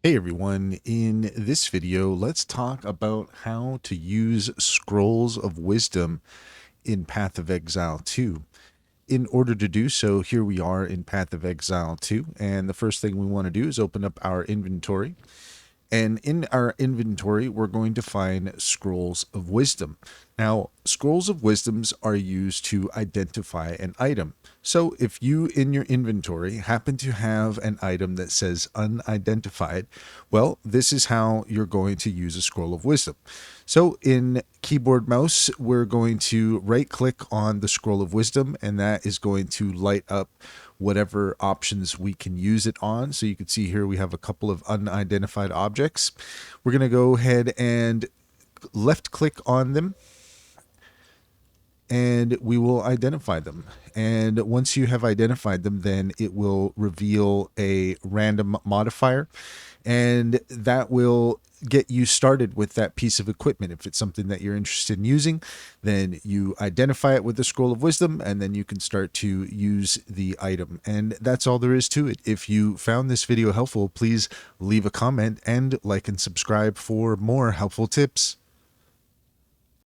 Hey everyone, in this video, let's talk about how to use Scrolls of Wisdom in Path of Exile 2. In order to do so, here we are in Path of Exile 2, and the first thing we want to do is open up our inventory. And in our inventory, we're going to find Scrolls of Wisdom. Now, Scrolls of Wisdoms are used to identify an item. So if you in your inventory happen to have an item that says unidentified, well, this is how you're going to use a Scroll of Wisdom. So in keyboard mouse, we're going to right click on the Scroll of Wisdom, and that is going to light up whatever options we can use it on. So you can see here we have a couple of unidentified objects. We're going to go ahead and left click on them, and we will identify them. And once you have identified them, then it will reveal a random modifier, and that will get you started with that piece of equipment. If it's something that you're interested in using, then you identify it with the Scroll of Wisdom, and then you can start to use the item. And that's all there is to it. If you found this video helpful, please leave a comment and like and subscribe for more helpful tips.